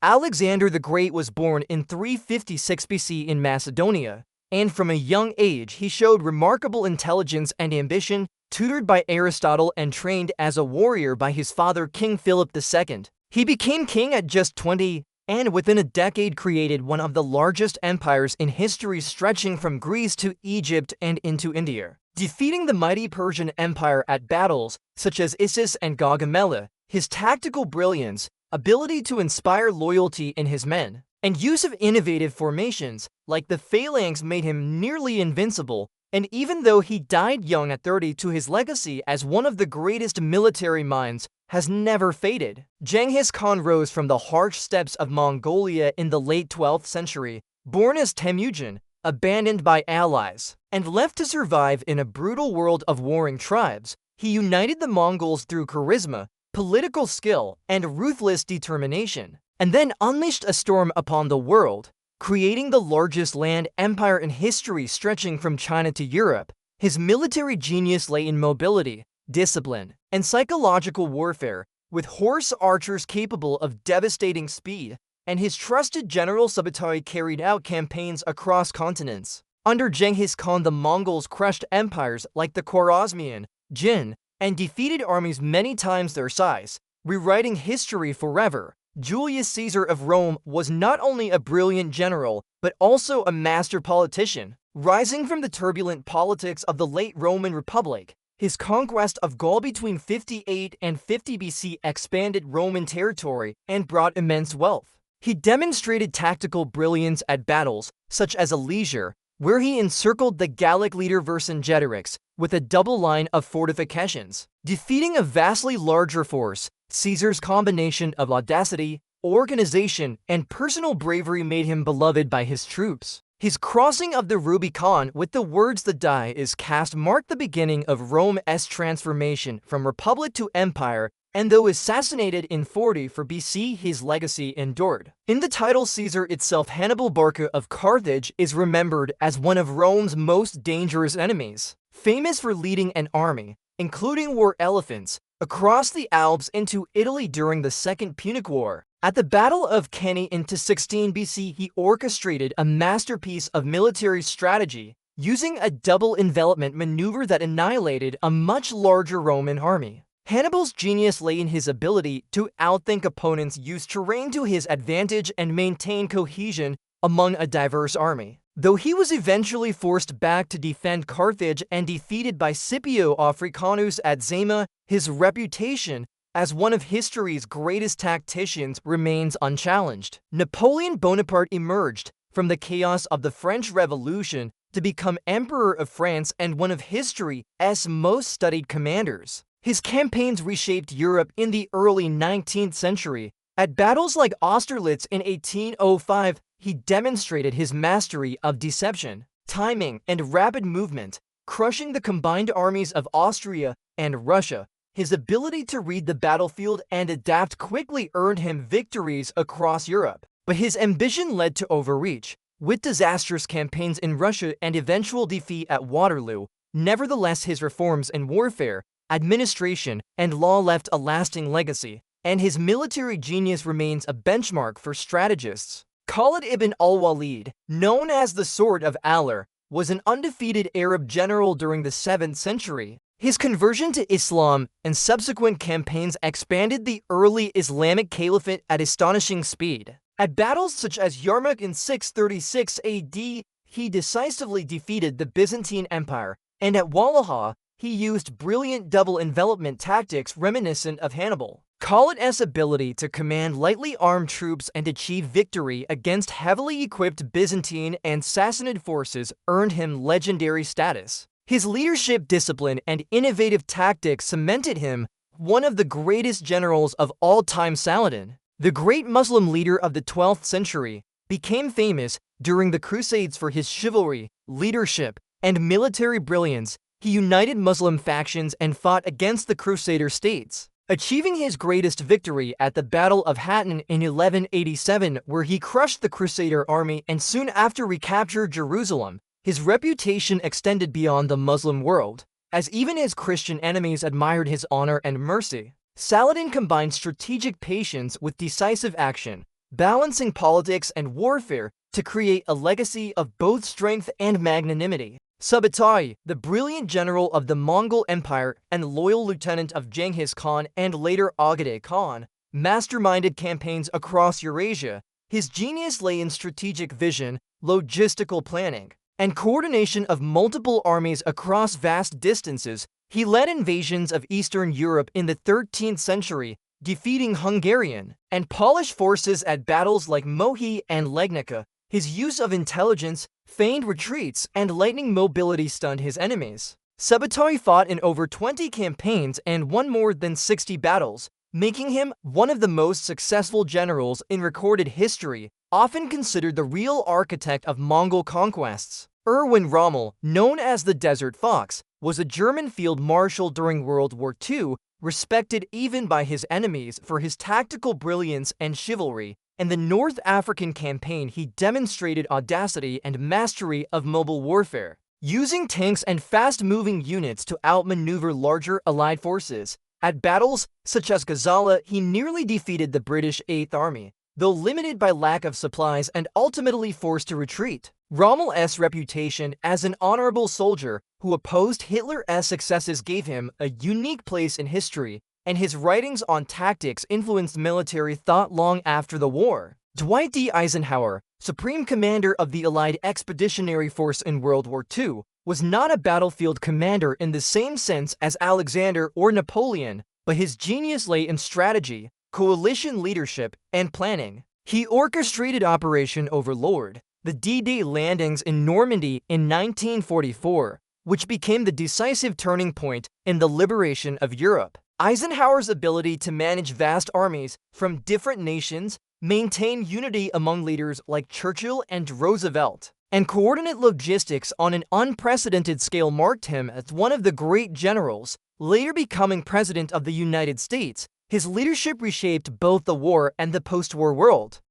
Alexander the Great was born in 356 BC in Macedonia, and from a young age he showed remarkable intelligence and ambition, tutored by Aristotle and trained as a warrior by his father King Philip II. He became king at just 20, and within a decade created one of the largest empires in history, stretching from Greece to Egypt and into India. Defeating the mighty Persian Empire at battles such as Issus and Gaugamela, his tactical brilliance, ability to inspire loyalty in his men, and use of innovative formations like the phalanx made him nearly invincible, and even though he died young at 32, his legacy as one of the greatest military minds has never faded. Genghis Khan rose from the harsh steppes of Mongolia in the late 12th century, born as Temujin, abandoned by allies, and left to survive in a brutal world of warring tribes. He united the Mongols through charisma, political skill, and ruthless determination, and then unleashed a storm upon the world, creating the largest land empire in history stretching from China to Europe. His military genius lay in mobility, discipline, and psychological warfare, with horse archers capable of devastating speed, and his trusted general Subutai carried out campaigns across continents. Under Genghis Khan, the Mongols crushed empires like the Khwarezmian, Jin, and defeated armies many times their size, rewriting history forever. Julius Caesar of Rome was not only a brilliant general, but also a master politician. Rising from the turbulent politics of the late Roman Republic, his conquest of Gaul between 58 and 50 BC expanded Roman territory and brought immense wealth. He demonstrated tactical brilliance at battles such as Alesia, where he encircled the Gallic leader Vercingetorix with a double line of fortifications. Defeating a vastly larger force, Caesar's combination of audacity, organization, and personal bravery made him beloved by his troops. His crossing of the Rubicon with the words "the die is cast" marked the beginning of Rome's transformation from republic to empire, and though assassinated in 44 BC, his legacy endured. In the title Caesar itself, Hannibal Barca of Carthage is remembered as one of Rome's most dangerous enemies. Famous for leading an army, including war elephants, across the Alps into Italy during the Second Punic War. At the Battle of Cannae in 16 BC, he orchestrated a masterpiece of military strategy, using a double envelopment maneuver that annihilated a much larger Roman army. Hannibal's genius lay in his ability to outthink opponents, use terrain to his advantage, and maintain cohesion among a diverse army. Though he was eventually forced back to defend Carthage and defeated by Scipio Africanus at Zama, his reputation as one of history's greatest tacticians remains unchallenged. Napoleon Bonaparte emerged from the chaos of the French Revolution to become Emperor of France and one of history's most studied commanders. His campaigns reshaped Europe in the early 19th century. At battles like Austerlitz in 1805, he demonstrated his mastery of deception, timing, and rapid movement, crushing the combined armies of Austria and Russia. His ability to read the battlefield and adapt quickly earned him victories across Europe. But his ambition led to overreach, with disastrous campaigns in Russia and eventual defeat at Waterloo. Nevertheless, his reforms in warfare, administration, and law left a lasting legacy, and his military genius remains a benchmark for strategists. Khalid ibn al-Walid, known as the Sword of Allah, was an undefeated Arab general during the 7th century. His conversion to Islam and subsequent campaigns expanded the early Islamic Caliphate at astonishing speed. At battles such as Yarmouk in 636 AD, he decisively defeated the Byzantine Empire, and at Walaha, he used brilliant double envelopment tactics reminiscent of Hannibal. Khalid's ability to command lightly armed troops and achieve victory against heavily equipped Byzantine and Sassanid forces earned him legendary status. His leadership, discipline, and innovative tactics cemented him one of the greatest generals of all time. Saladin, the great Muslim leader of the 12th century, became famous during the Crusades for his chivalry, leadership, and military brilliance. He united Muslim factions and fought against the Crusader states, achieving his greatest victory at the Battle of Hattin in 1187, where he crushed the Crusader army and soon after recaptured Jerusalem. His reputation extended beyond the Muslim world, as even his Christian enemies admired his honor and mercy. Saladin combined strategic patience with decisive action, balancing politics and warfare to create a legacy of both strength and magnanimity. Subutai, the brilliant general of the Mongol Empire and loyal lieutenant of Genghis Khan and later Ogedei Khan, masterminded campaigns across Eurasia. His genius lay in strategic vision, logistical planning, and coordination of multiple armies across vast distances. He led invasions of Eastern Europe in the 13th century, defeating Hungarian and Polish forces at battles like Mohi and Legnica. His use of intelligence, feigned retreats, and lightning mobility stunned his enemies. Subutai fought in over 20 campaigns and won more than 60 battles, making him one of the most successful generals in recorded history, often considered the real architect of Mongol conquests. Erwin Rommel, known as the Desert Fox, was a German field marshal during World War II, respected even by his enemies for his tactical brilliance and chivalry. In the North African campaign, he demonstrated audacity and mastery of mobile warfare, using tanks and fast-moving units to outmaneuver larger Allied forces. At battles such as Gazala, he nearly defeated the British 8th Army, though limited by lack of supplies and ultimately forced to retreat. Rommel's reputation as an honorable soldier who opposed Hitler's successes gave him a unique place in history, and his writings on tactics influenced military thought long after the war. Dwight D. Eisenhower, Supreme Commander of the Allied Expeditionary Force in World War II, was not a battlefield commander in the same sense as Alexander or Napoleon, but his genius lay in strategy, coalition leadership, and planning. He orchestrated Operation Overlord, the D-Day landings in Normandy in 1944, which became the decisive turning point in the liberation of Europe. Eisenhower's ability to manage vast armies from different nations, maintain unity among leaders like Churchill and Roosevelt, and coordinate logistics on an unprecedented scale marked him as one of the great generals. Later becoming President of the United States, his leadership reshaped both the war and the post-war world.